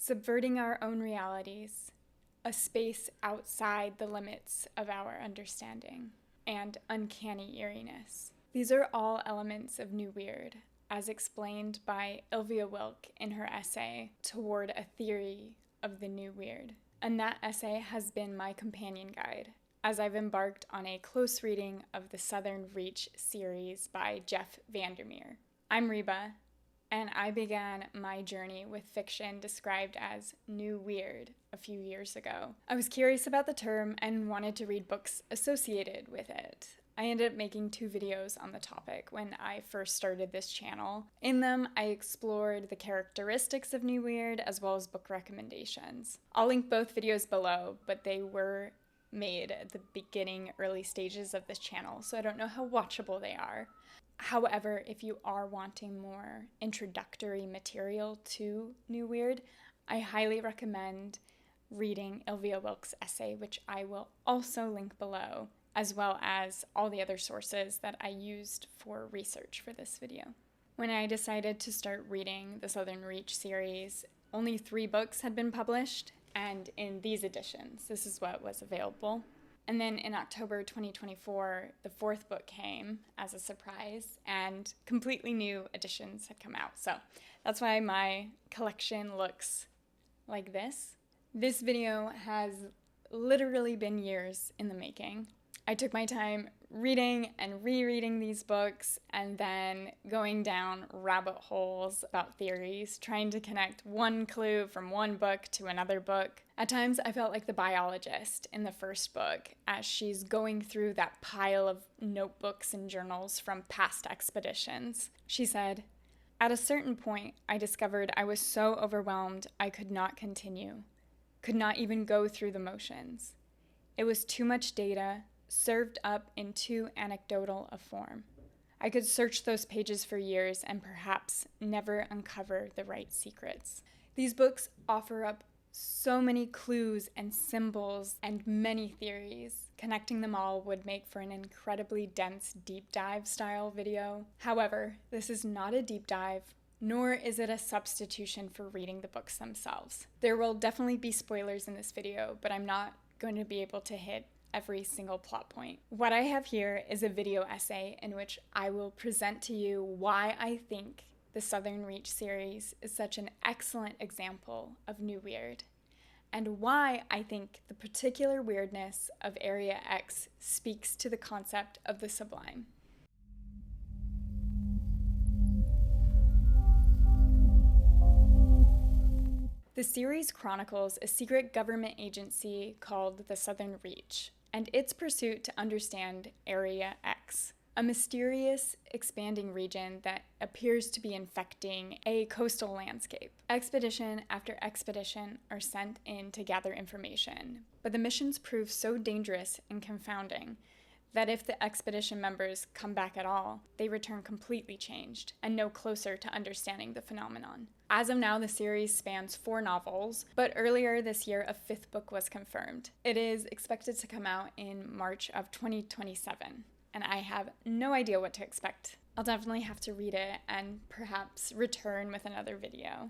subverting our own realities, a space outside the limits of our understanding, and uncanny eeriness. These are all elements of New Weird, as explained by Ilvia Wilk in her essay, Toward a Theory of the New Weird. And that essay has been my companion guide, as I've embarked on a close reading of the Southern Reach series by Jeff Vandermeer. I'm Reba, and I began my journey with fiction described as New Weird a few years ago. I was curious about the term and wanted to read books associated with it. I ended up making 2 videos on the topic when I first started this channel. In them, I explored the characteristics of New Weird as well as book recommendations. I'll link both videos below, but they were made at the beginning, early stages of this channel, so I don't know how watchable they are. However, if you are wanting more introductory material to New Weird, I highly recommend reading Ilvia Wilk's essay, which I will also link below, as well as all the other sources that I used for research for this video. When I decided to start reading the Southern Reach series, only 3 books had been published, and in these editions, this is what was available. And then in October 2024, the 4th book came as a surprise, and completely new editions had come out. So that's why my collection looks like this. This video has literally been years in the making. I took my time reading and rereading these books and then going down rabbit holes about theories, trying to connect one clue from one book to another book. At times, I felt like the biologist in the first book as she's going through that pile of notebooks and journals from past expeditions. She said, "At a certain point, I discovered I was so overwhelmed I could not continue, could not even go through the motions. It was too much data, served up in too anecdotal a form. I could search those pages for years and perhaps never uncover the right secrets." These books offer up so many clues and symbols and many theories. Connecting them all would make for an incredibly dense deep dive style video. However, this is not a deep dive, nor is it a substitution for reading the books themselves. There will definitely be spoilers in this video, but I'm not going to be able to hit every single plot point. What I have here is a video essay in which I will present to you why I think the Southern Reach series is such an excellent example of New Weird, and why I think the particular weirdness of Area X speaks to the concept of the sublime. The series chronicles a secret government agency called the Southern Reach, and its pursuit to understand Area X, a mysterious, expanding region that appears to be infecting a coastal landscape. Expedition after expedition are sent in to gather information, but the missions prove so dangerous and confounding that if the expedition members come back at all, they return completely changed and no closer to understanding the phenomenon. As of now, the series spans 4 novels, but earlier this year, a 5th book was confirmed. It is expected to come out in March of 2027, and I have no idea what to expect. I'll definitely have to read it and perhaps return with another video.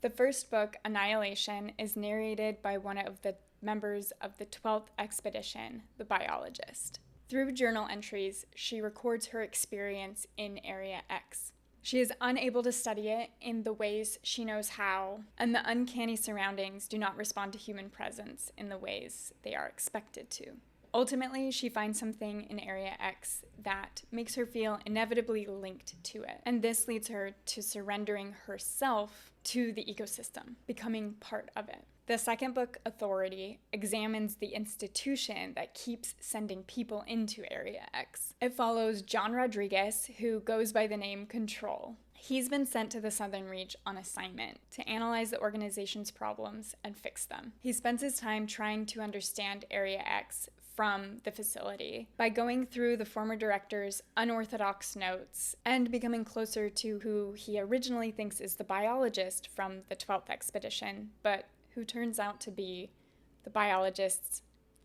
The first book, Annihilation, is narrated by one of the members of the 12th expedition, the biologist. Through journal entries, she records her experience in Area X. She is unable to study it in the ways she knows how, and the uncanny surroundings do not respond to human presence in the ways they are expected to. Ultimately, she finds something in Area X that makes her feel inevitably linked to it, and this leads her to surrendering herself to the ecosystem, becoming part of it. The second book, Authority, examines the institution that keeps sending people into Area X. It follows John Rodriguez, who goes by the name Control. He's been sent to the Southern Reach on assignment to analyze the organization's problems and fix them. He spends his time trying to understand Area X from the facility by going through the former director's unorthodox notes and becoming closer to who he originally thinks is the biologist from the 12th expedition, but who turns out to be the biologist's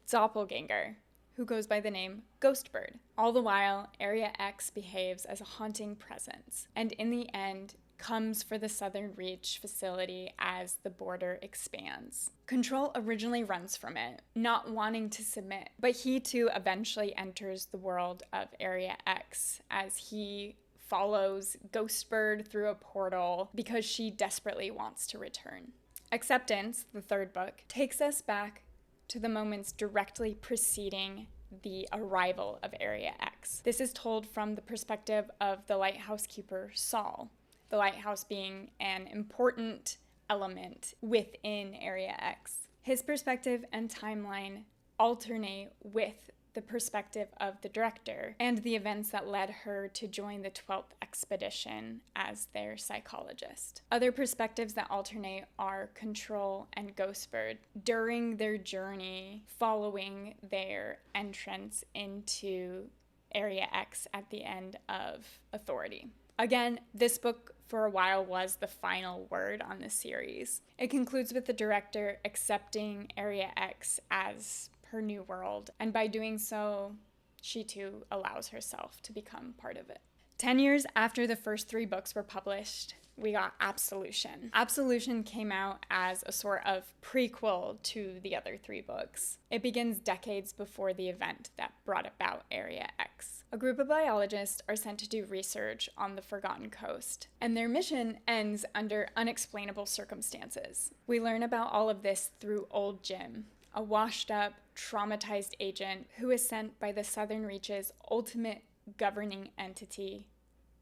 doppelganger, who goes by the name Ghostbird. All the while, Area X behaves as a haunting presence, and in the end, comes for the Southern Reach facility as the border expands. Control originally runs from it, not wanting to submit, but he too eventually enters the world of Area X as he follows Ghostbird through a portal because she desperately wants to return. Acceptance, the third book, takes us back to the moments directly preceding the arrival of Area X. This is told from the perspective of the lighthouse keeper, Saul, the lighthouse being an important element within Area X. His perspective and timeline alternate with the perspective of the director and the events that led her to join the 12th expedition as their psychologist. Other perspectives that alternate are Control and Ghostbird during their journey following their entrance into Area X at the end of Authority. Again, this book for a while was the final word on the series. It concludes with the director accepting Area X as her new world, and by doing so, she too allows herself to become part of it. 10 years after the first 3 books were published, we got Absolution. Absolution came out as a sort of prequel to the other 3 books. It begins decades before the event that brought about Area X. A group of biologists are sent to do research on the Forgotten Coast, and their mission ends under unexplainable circumstances. We learn about all of this through Old Jim, a washed-up, traumatized agent who is sent by the Southern Reach's ultimate governing entity,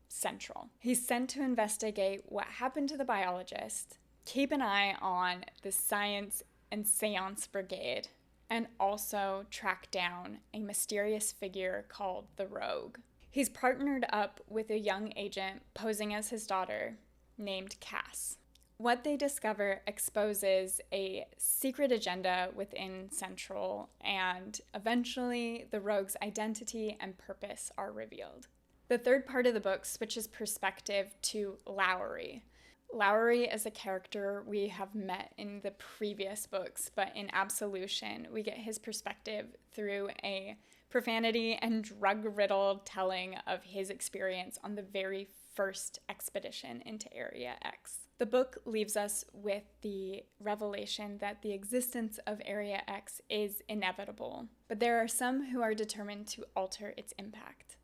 Central. He's sent to investigate what happened to the biologist, keep an eye on the science and seance brigade, and also track down a mysterious figure called the Rogue. He's partnered up with a young agent posing as his daughter named Cass. What they discover exposes a secret agenda within Central, and eventually the Rogue's identity and purpose are revealed. The third part of the book switches perspective to Lowry. Lowry is a character we have met in the previous books, but in Absolution, we get his perspective through a profanity and drug-riddled telling of his experience on the very first expedition into Area X. The book leaves us with the revelation that the existence of Area X is inevitable, but there are some who are determined to alter its impact.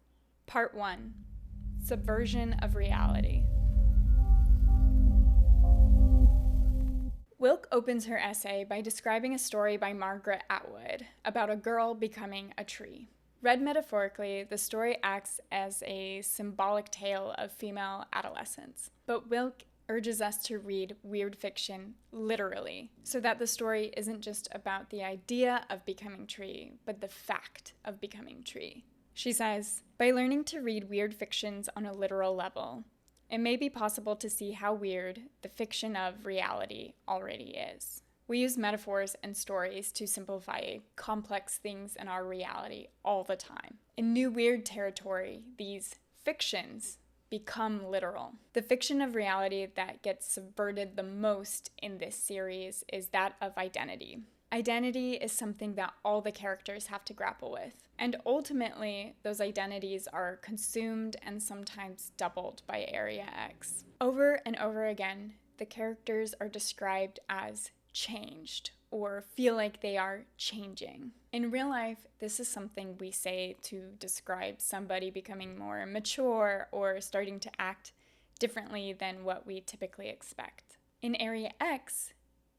Part 1. Subversion of Reality. Wilk opens her essay by describing a story by Margaret Atwood about a girl becoming a tree. Read metaphorically, the story acts as a symbolic tale of female adolescence, but Wilk urges us to read weird fiction literally, so that the story isn't just about the idea of becoming tree, but the fact of becoming tree. She says, by learning to read weird fictions on a literal level, it may be possible to see how weird the fiction of reality already is. We use metaphors and stories to simplify complex things in our reality all the time. In New Weird territory, these fictions become literal. The fiction of reality that gets subverted the most in this series is that of identity. Identity is something that all the characters have to grapple with, and ultimately, those identities are consumed and sometimes doubled by Area X. Over and over again, the characters are described as changed or feel like they are changing. In real life, this is something we say to describe somebody becoming more mature or starting to act differently than what we typically expect. In Area X,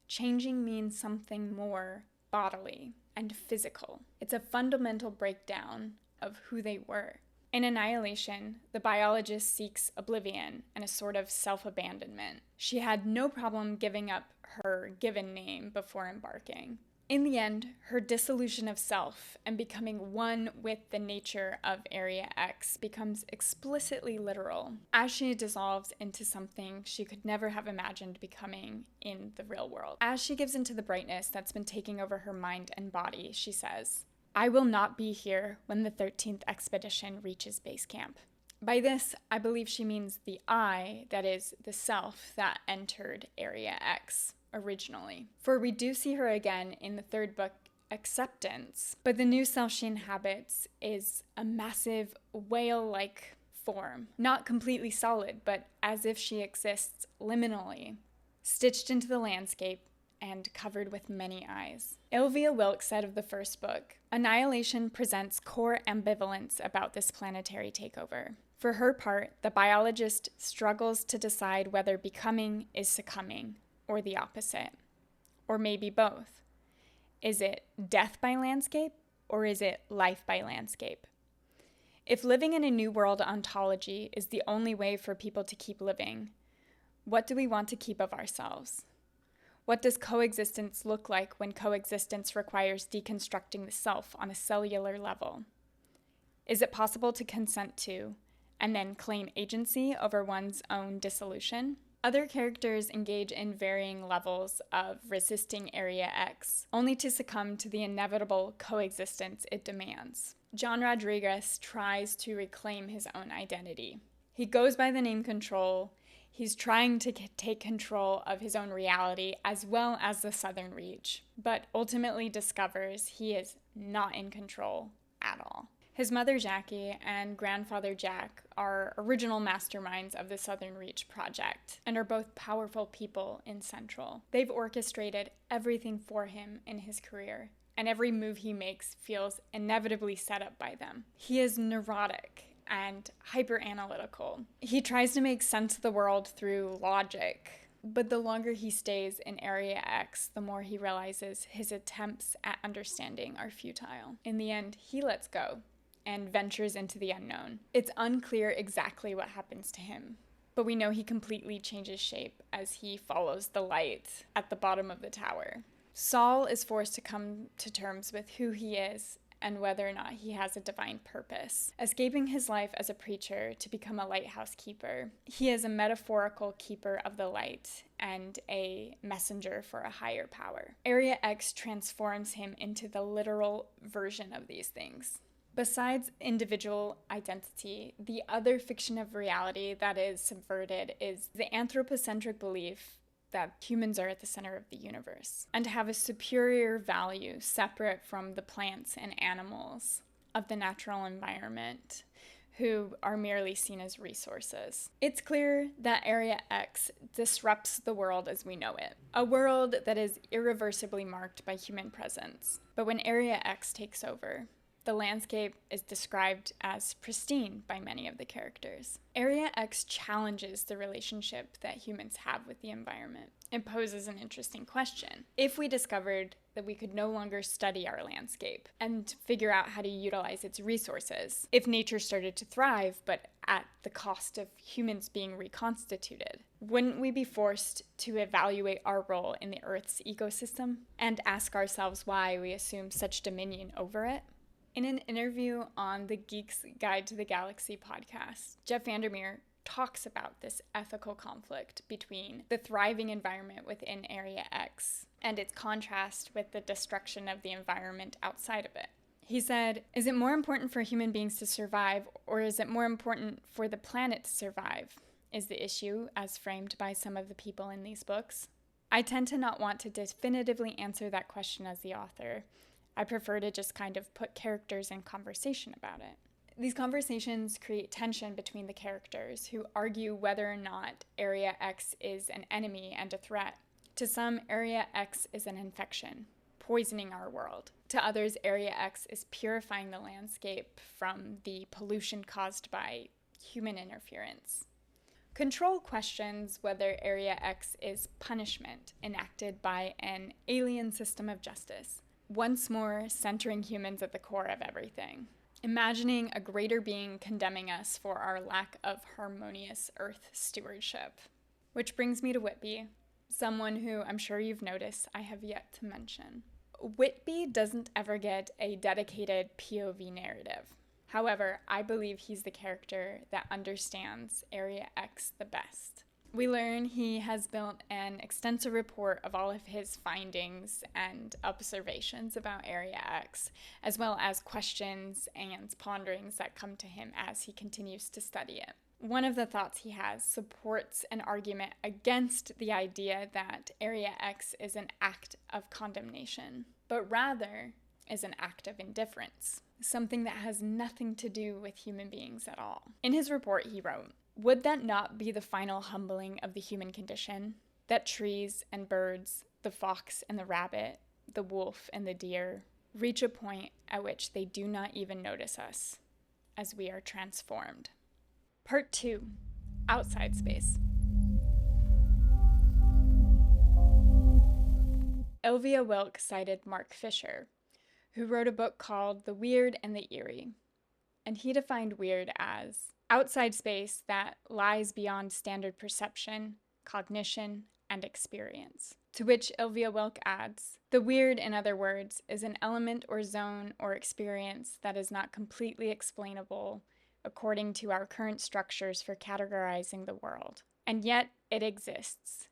changing means something more bodily and physical. It's a fundamental breakdown of who they were. In Annihilation, the biologist seeks oblivion and a sort of self-abandonment. She had no problem giving up her given name before embarking. In the end, her dissolution of self and becoming one with the nature of Area X becomes explicitly literal, as she dissolves into something she could never have imagined becoming in the real world. As she gives into the brightness that's been taking over her mind and body, she says, I will not be here when the 13th expedition reaches base camp. By this, I believe she means the I, that is, the self that entered Area X originally. For we do see her again in the third book, Acceptance, but the new self she inhabits is a massive whale-like form, not completely solid, but as if she exists liminally, stitched into the landscape and covered with many eyes. Ilvia Wilkes said of the first book, Annihilation presents core ambivalence about this planetary takeover. For her part, the biologist struggles to decide whether becoming is succumbing, or the opposite, or maybe both. Is it death by landscape, or is it life by landscape? If living in a new world ontology is the only way for people to keep living, what do we want to keep of ourselves? What does coexistence look like when coexistence requires deconstructing the self on a cellular level? Is it possible to consent to, and then claim agency over one's own dissolution? Other characters engage in varying levels of resisting Area X, only to succumb to the inevitable coexistence it demands. John Rodriguez tries to reclaim his own identity. He goes by the name Control. He's trying to take control of his own reality as well as the Southern Reach, but ultimately discovers he is not in control at all. His mother, Jackie, and grandfather, Jack, are original masterminds of the Southern Reach project and are both powerful people in Central. They've orchestrated everything for him in his career, and every move he makes feels inevitably set up by them. He is neurotic and hyper-analytical. He tries to make sense of the world through logic, but the longer he stays in Area X, the more he realizes his attempts at understanding are futile. In the end, he lets go and ventures into the unknown. It's unclear exactly what happens to him, but we know he completely changes shape as he follows the light at the bottom of the tower. Saul is forced to come to terms with who he is and whether or not he has a divine purpose. Escaping his life as a preacher to become a lighthouse keeper, he is a metaphorical keeper of the light and a messenger for a higher power. Area X transforms him into the literal version of these things. Besides individual identity, the other fiction of reality that is subverted is the anthropocentric belief that humans are at the center of the universe and have a superior value separate from the plants and animals of the natural environment who are merely seen as resources. It's clear that Area X disrupts the world as we know it, a world that is irreversibly marked by human presence. But when Area X takes over, the landscape is described as pristine by many of the characters. Area X challenges the relationship that humans have with the environment. It poses an interesting question. If we discovered that we could no longer study our landscape and figure out how to utilize its resources, if nature started to thrive, but at the cost of humans being reconstituted, wouldn't we be forced to evaluate our role in the Earth's ecosystem and ask ourselves why we assume such dominion over it? In an interview on the Geek's Guide to the Galaxy podcast, Jeff Vandermeer talks about this ethical conflict between the thriving environment within Area X and its contrast with the destruction of the environment outside of it. He said, "Is it more important for human beings to survive, or is it more important for the planet to survive? Is the issue as framed by some of the people in these books? I tend to not want to definitively answer that question as the author. I prefer to just kind of put characters in conversation about it." These conversations create tension between the characters who argue whether or not Area X is an enemy and a threat. To some, Area X is an infection, poisoning our world. To others, Area X is purifying the landscape from the pollution caused by human interference. Control questions whether Area X is punishment enacted by an alien system of justice, once more centering humans at the core of everything, imagining a greater being condemning us for our lack of harmonious Earth stewardship. Which brings me to Whitby, someone who I'm sure you've noticed I have yet to mention. Whitby doesn't ever get a dedicated POV narrative. However, I believe he's the character that understands Area X the best. We learn he has built an extensive report of all of his findings and observations about Area X, as well as questions and ponderings that come to him as he continues to study it. One of the thoughts he has supports an argument against the idea that Area X is an act of condemnation, but rather is an act of indifference, something that has nothing to do with human beings at all. In his report, he wrote, "Would that not be the final humbling of the human condition? That trees and birds, the fox and the rabbit, the wolf and the deer, reach a point at which they do not even notice us, as we are transformed." Part 2. Outside space. Elvia Wilk cited Mark Fisher, who wrote a book called The Weird and the Eerie, and he defined weird as outside space that lies beyond standard perception, cognition, and experience. To which Elvia Wilk adds, "The weird, in other words, is an element or zone or experience that is not completely explainable according to our current structures for categorizing the world. And yet it exists.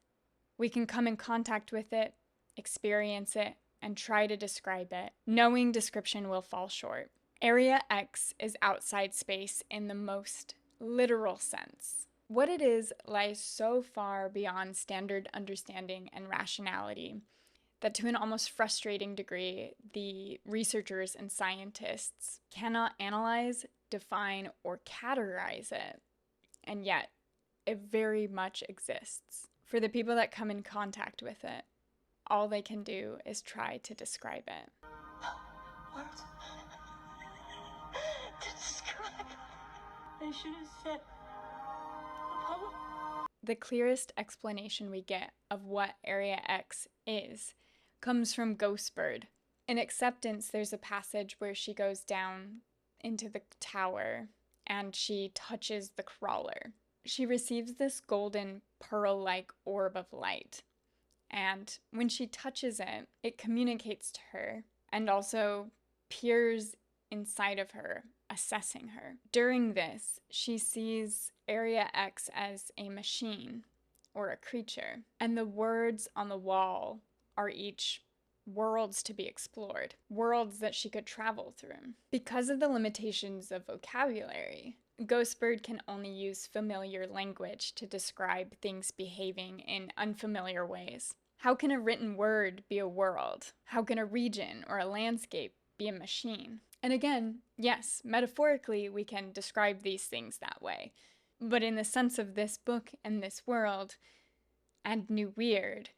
We can come in contact with it, experience it, and try to describe it, knowing description will fall short. Area X is outside space in the most literal sense. What it is lies so far beyond standard understanding and rationality that to an almost frustrating degree, the researchers and scientists cannot analyze, define, or categorize it. And yet, it very much exists. For the people that come in contact with it, all they can do is try to describe it." Words to describe. I should have said a poem. The clearest explanation we get of what Area X is comes from Ghostbird. In Acceptance, there's a passage where she goes down into the tower and she touches the crawler. She receives this golden pearl-like orb of light. And when she touches it, it communicates to her and also peers inside of her, assessing her. During this, she sees Area X as a machine or a creature, and the words on the wall are each worlds to be explored, worlds that she could travel through. Because of the limitations of vocabulary, Ghostbird can only use familiar language to describe things behaving in unfamiliar ways. How can a written word be a world? How can a region or a landscape be a machine? And again, yes, metaphorically, we can describe these things that way. But in the sense of this book and this world, and New Weird,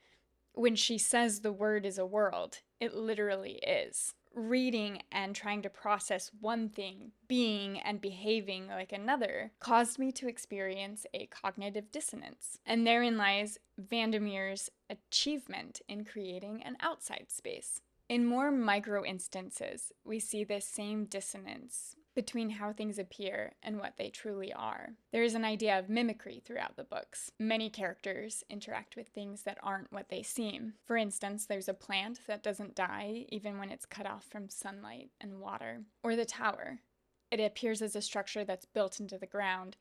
when she says the word is a world, it literally is. Reading and trying to process one thing, being and behaving like another, caused me to experience a cognitive dissonance. And therein lies Vandermeer's achievement in creating an outside space. In more micro instances, we see this same dissonance between how things appear and what they truly are. There is an idea of mimicry throughout the books. Many characters interact with things that aren't what they seem. For instance, there's a plant that doesn't die even when it's cut off from sunlight and water. Or the tower. It appears as a structure that's built into the ground,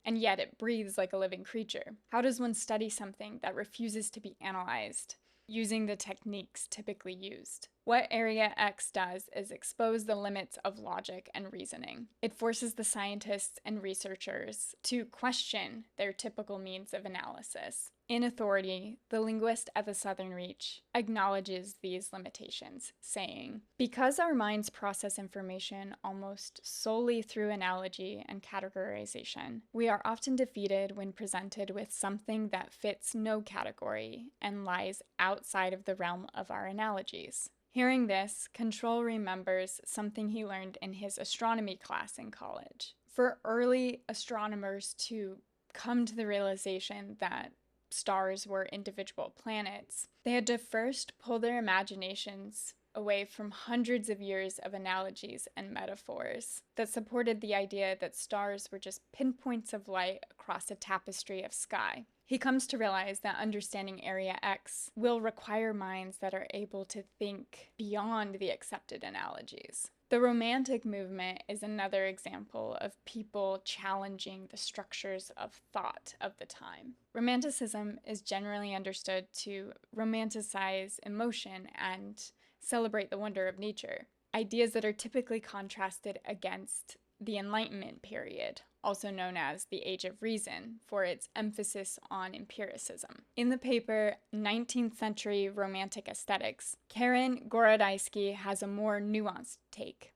and yet it breathes like a living creature. How does one study something that refuses to be analyzed, using the techniques typically used? What Area X does is expose the limits of logic and reasoning. It forces the scientists and researchers to question their typical means of analysis. In Authority, the linguist at the Southern Reach acknowledges these limitations, saying, "Because our minds process information almost solely through analogy and categorization, we are often defeated when presented with something that fits no category and lies outside of the realm of our analogies." Hearing this, Control remembers something he learned in his astronomy class in college. For early astronomers to come to the realization that stars were individual planets, they had to first pull their imaginations away from hundreds of years of analogies and metaphors that supported the idea that stars were just pinpoints of light across a tapestry of sky. He comes to realize that understanding Area X will require minds that are able to think beyond the accepted analogies. The Romantic movement is another example of people challenging the structures of thought of the time. Romanticism is generally understood to romanticize emotion and celebrate the wonder of nature, ideas that are typically contrasted against the Enlightenment period, also known as the Age of Reason, for its emphasis on empiricism. In the paper 19th Century Romantic Aesthetics, Karen Gorodeisky has a more nuanced take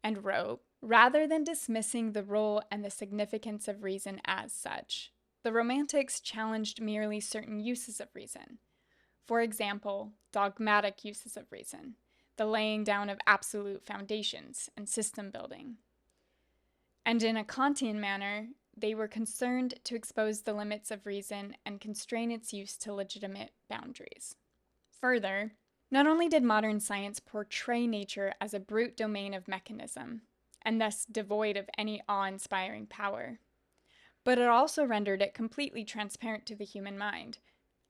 and wrote, "Rather than dismissing the role and the significance of reason as such, the Romantics challenged merely certain uses of reason. For example, dogmatic uses of reason, the laying down of absolute foundations and system building. And in a Kantian manner, they were concerned to expose the limits of reason and constrain its use to legitimate boundaries. Further, not only did modern science portray nature as a brute domain of mechanism, and thus devoid of any awe-inspiring power, but it also rendered it completely transparent to the human mind,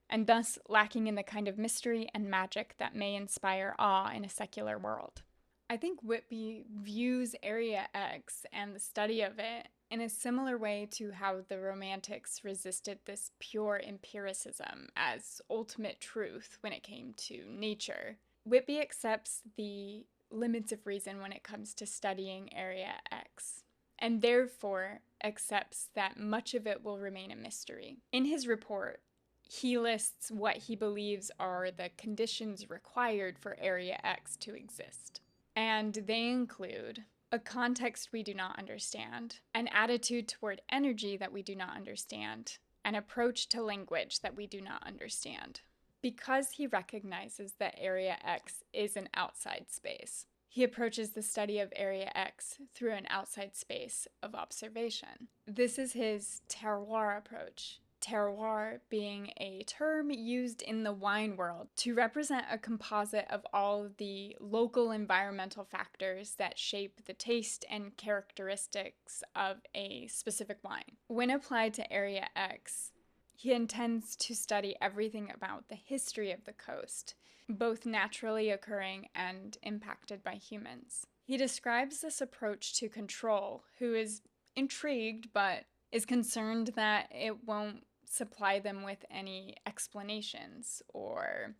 and thus lacking in the kind of mystery and magic that may inspire awe in a secular world." I think Whitby views Area X and the study of it in a similar way to how the Romantics resisted this pure empiricism as ultimate truth when it came to nature. Whitby accepts the limits of reason when it comes to studying Area X, and therefore accepts that much of it will remain a mystery. In his report, he lists what he believes are the conditions required for Area X to exist. And they include a context we do not understand, an attitude toward energy that we do not understand, an approach to language that we do not understand. Because he recognizes that Area X is an outside space, he approaches the study of Area X through an outside space of observation. This is his terroir approach. Terroir being a term used in the wine world to represent a composite of all of the local environmental factors that shape the taste and characteristics of a specific wine. When applied to Area X, he intends to study everything about the history of the coast, both naturally occurring and impacted by humans. He describes this approach to control, who is intrigued but is concerned that it won't supply them with any explanations or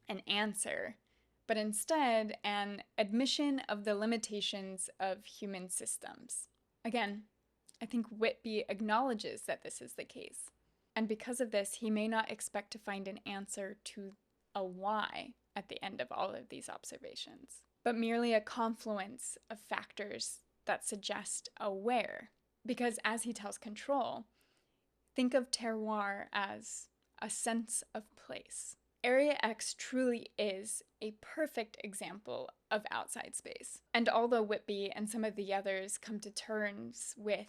an answer, but instead an admission of the limitations of human systems. Again, I think Whitby acknowledges that this is the case, and because of this, he may not expect to find an answer to a why at the end of all of these observations, but merely a confluence of factors that suggest a where. Because as he tells Control, think of terroir as a sense of place. Area X truly is a perfect example of outside space. And although Whitby and some of the others come to terms with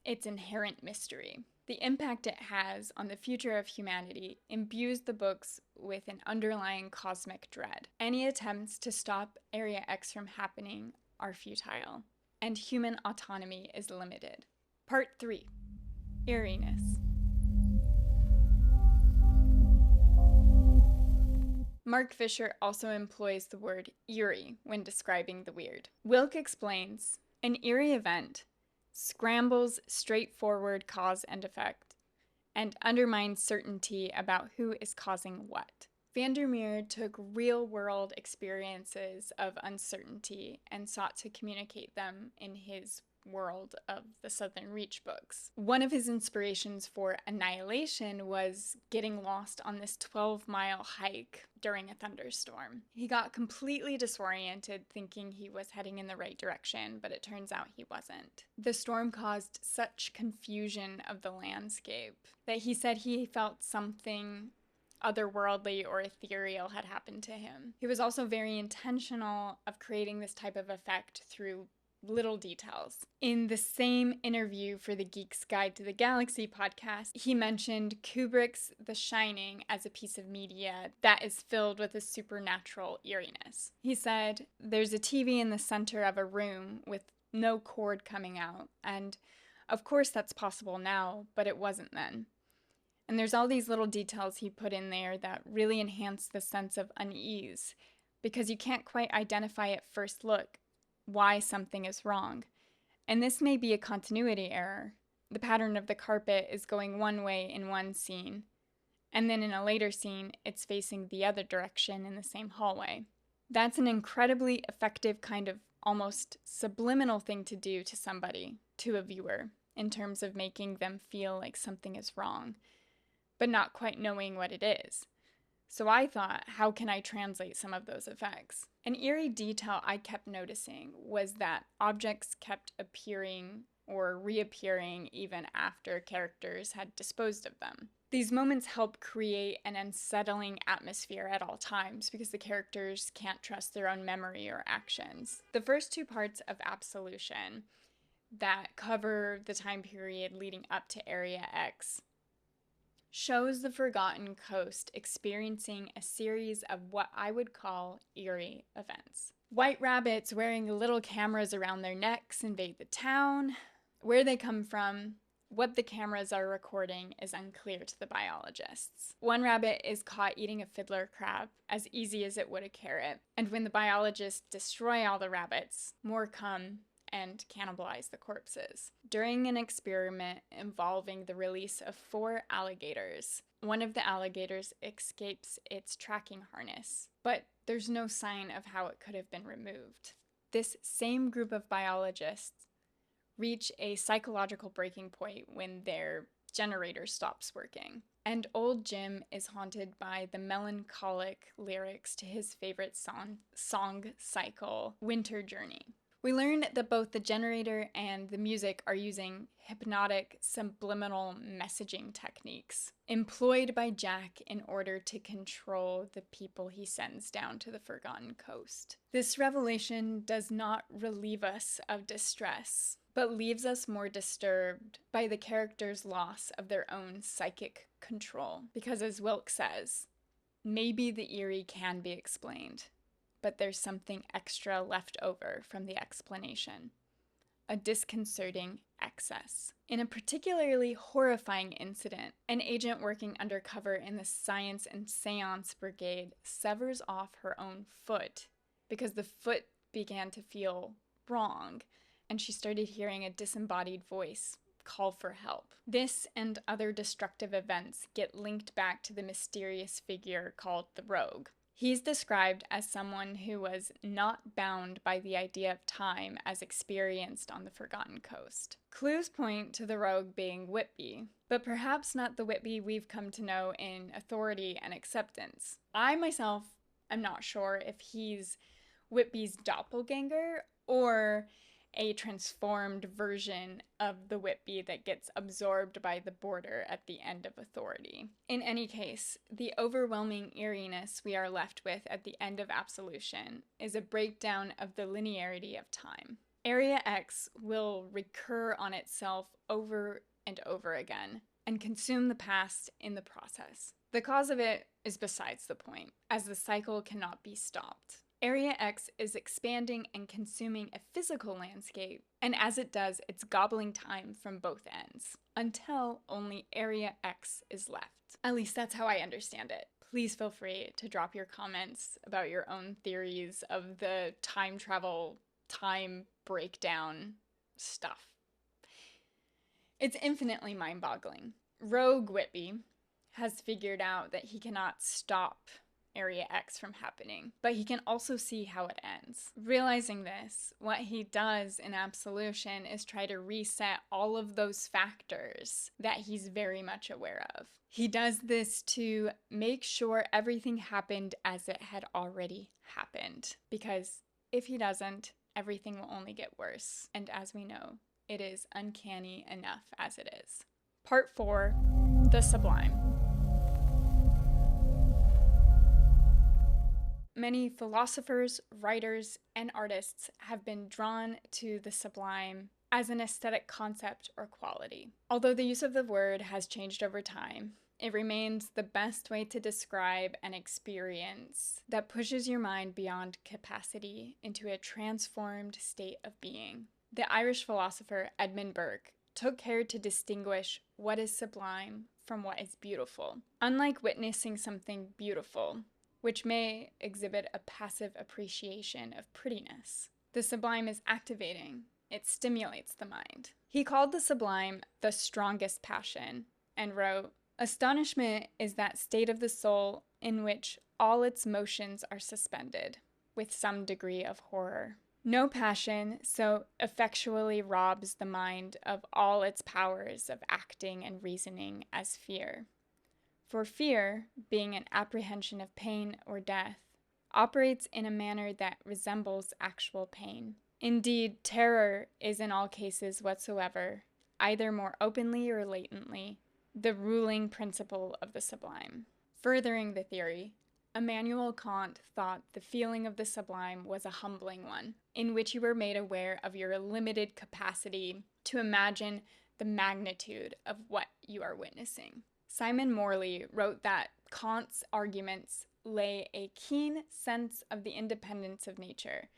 its inherent mystery, the impact it has on the future of humanity imbues the books with an underlying cosmic dread. Any attempts to stop Area X from happening are futile, and human autonomy is limited. Part 3. Eeriness. Mark Fisher also employs the word eerie when describing the weird. Wilk explains, an eerie event scrambles straightforward cause and effect and undermines certainty about who is causing what. Vandermeer took real-world experiences of uncertainty and sought to communicate them in his world of the Southern Reach books. One of his inspirations for Annihilation was getting lost on this 12-mile hike during a thunderstorm. He got completely disoriented thinking he was heading in the right direction, but it turns out he wasn't. The storm caused such confusion of the landscape that he said he felt something otherworldly or ethereal had happened to him. He was also very intentional of creating this type of effect through little details. In the same interview for the Geek's Guide to the Galaxy podcast, he mentioned Kubrick's The Shining as a piece of media that is filled with a supernatural eeriness. He said, there's a TV in the center of a room with no cord coming out, and of course that's possible now, but it wasn't then. And there's all these little details he put in there that really enhance the sense of unease, because you can't quite identify at first look why something is wrong. And this may be a continuity error. The pattern of the carpet is going one way in one scene, and then in a later scene, it's facing the other direction in the same hallway. That's an incredibly effective kind of almost subliminal thing to do to somebody, to a viewer, in terms of making them feel like something is wrong, but not quite knowing what it is. So I thought, how can I translate some of those effects? An eerie detail I kept noticing was that objects kept appearing or reappearing even after characters had disposed of them. These moments help create an unsettling atmosphere at all times because the characters can't trust their own memory or actions. The first two parts of Absolution that cover the time period leading up to Area X shows the Forgotten Coast experiencing a series of what I would call eerie events. White rabbits wearing little cameras around their necks invade the town. Where they come from, what the cameras are recording is unclear to the biologists. One rabbit is caught eating a fiddler crab as easy as it would a carrot, and when the biologists destroy all the rabbits, more come and cannibalize the corpses. During an experiment involving the release of 4 alligators, one of the alligators escapes its tracking harness, but there's no sign of how it could have been removed. This same group of biologists reach a psychological breaking point when their generator stops working, and old Jim is haunted by the melancholic lyrics to his favorite song cycle, Winter Journey. We learned that both the generator and the music are using hypnotic subliminal messaging techniques employed by Jack in order to control the people he sends down to the Forgotten Coast. This revelation does not relieve us of distress, but leaves us more disturbed by the characters' loss of their own psychic control. Because as Wilkes says, maybe the eerie can be explained, but there's something extra left over from the explanation. A disconcerting excess. In a particularly horrifying incident, an agent working undercover in the Science and Seance Brigade severs off her own foot because the foot began to feel wrong, and she started hearing a disembodied voice call for help. This and other destructive events get linked back to the mysterious figure called the Rogue. He's described as someone who was not bound by the idea of time as experienced on the Forgotten Coast. Clues point to the Rogue being Whitby, but perhaps not the Whitby we've come to know in Authority and Acceptance. I myself am not sure if he's Whitby's doppelganger or a transformed version of the Whitby that gets absorbed by the border at the end of Authority. In any case, the overwhelming eeriness we are left with at the end of Absolution is a breakdown of the linearity of time. Area X will recur on itself over and over again and consume the past in the process. The cause of it is besides the point, as the cycle cannot be stopped. Area X is expanding and consuming a physical landscape, and as it does, it's gobbling time from both ends, until only Area X is left. At least that's how I understand it. Please feel free to drop your comments about your own theories of the time travel, time breakdown stuff. It's infinitely mind-boggling. Rogue Whitby has figured out that he cannot stop Area X from happening, but he can also see how it ends. Realizing this, what he does in Absolution is try to reset all of those factors that he's very much aware of. He does this to make sure everything happened as it had already happened, because if he doesn't, everything will only get worse, and as we know, it is uncanny enough as it is. Part 4, the sublime. Many philosophers, writers, and artists have been drawn to the sublime as an aesthetic concept or quality. Although the use of the word has changed over time, it remains the best way to describe an experience that pushes your mind beyond capacity into a transformed state of being. The Irish philosopher Edmund Burke took care to distinguish what is sublime from what is beautiful. Unlike witnessing something beautiful, which may exhibit a passive appreciation of prettiness, the sublime is activating. It stimulates the mind. He called the sublime the strongest passion and wrote, "Astonishment is that state of the soul in which all its motions are suspended, with some degree of horror. No passion so effectually robs the mind of all its powers of acting and reasoning as fear. For fear, being an apprehension of pain or death, operates in a manner that resembles actual pain. Indeed, terror is in all cases whatsoever, either more openly or latently, the ruling principle of the sublime. Furthering the theory, Immanuel Kant thought the feeling of the sublime was a humbling one, in which you were made aware of your limited capacity to imagine the magnitude of what you are witnessing. Simon Morley wrote that Kant's arguments lay a keen sense of the independence of nature,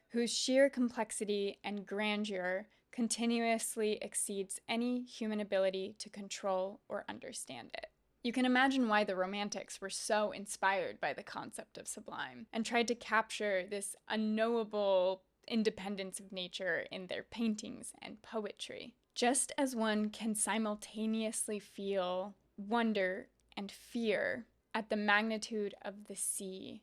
whose sheer complexity and grandeur continuously exceeds any human ability to control or understand it. You can imagine why the Romantics were so inspired by the concept of sublime and tried to capture this unknowable independence of nature in their paintings and poetry. Just as one can simultaneously feel wonder and fear at the magnitude of the sea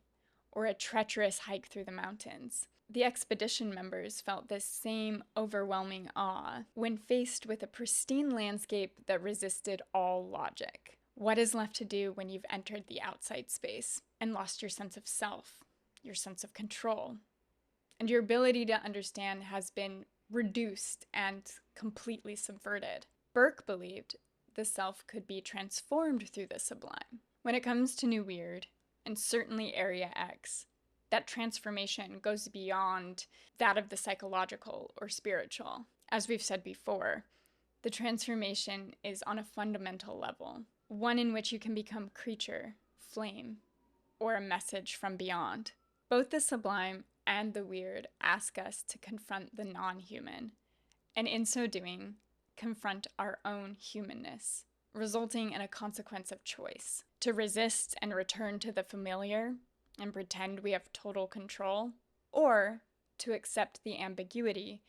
or a treacherous hike through the mountains, the expedition members felt this same overwhelming awe when faced with a pristine landscape that resisted all logic. What is left to do when you've entered the outside space and lost your sense of self, your sense of control, and your ability to understand has been reduced and completely subverted? Burke believed the self could be transformed through the sublime. When it comes to New Weird, and certainly Area X, that transformation goes beyond that of the psychological or spiritual. As we've said before, the transformation is on a fundamental level, one in which you can become creature, flame, or a message from beyond. Both the sublime and the weird ask us to confront the non-human, and in so doing, confront our own humanness, resulting in a consequence of choice: to resist and return to the familiar and pretend we have total control, or to accept the ambiguity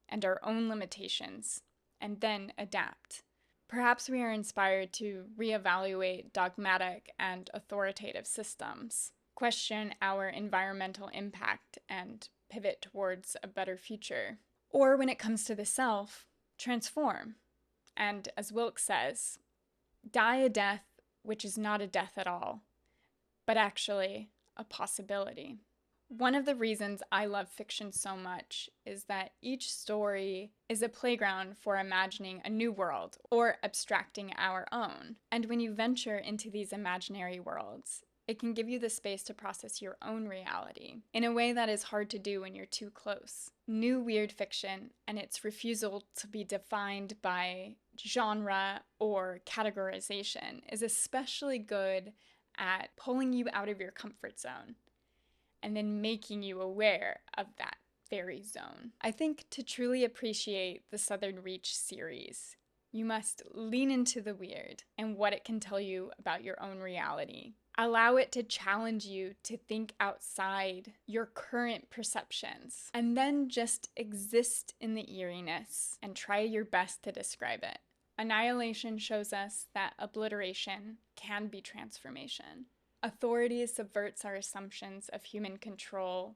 and our own limitations and then adapt. Perhaps we are inspired to reevaluate dogmatic and authoritative systems, question our environmental impact, and pivot towards a better future. Or when it comes to the self, transform. And as Wilkes says, die a death which is not a death at all, but actually a possibility. One of the reasons I love fiction so much is that each story is a playground for imagining a new world or abstracting our own. And when you venture into these imaginary worlds, it can give you the space to process your own reality in a way that is hard to do when you're too close. New weird fiction and its refusal to be defined by genre or categorization is especially good at pulling you out of your comfort zone and then making you aware of that very zone. I think to truly appreciate the Southern Reach series, you must lean into the weird and what it can tell you about your own reality. Allow it to challenge you to think outside your current perceptions, and then just exist in the eeriness and try your best to describe it. Annihilation shows us that obliteration can be transformation. Authority subverts our assumptions of human control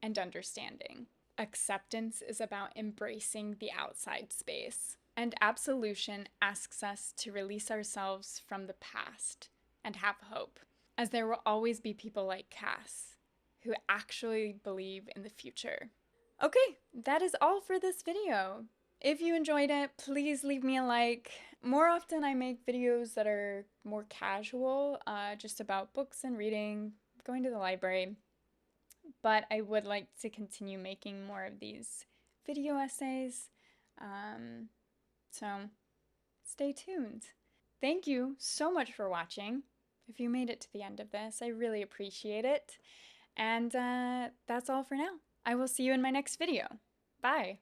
and understanding. Acceptance is about embracing the outside space. And absolution asks us to release ourselves from the past and have hope, as there will always be people like Cass who actually believe in the future. Okay, that is all for this video. If you enjoyed it, please leave me a like. More often I make videos that are more casual, just about books and reading, going to the library. But I would like to continue making more of these video essays. So stay tuned. Thank you so much for watching. If you made it to the end of this, I really appreciate it. And that's all for now. I will see you in my next video. Bye.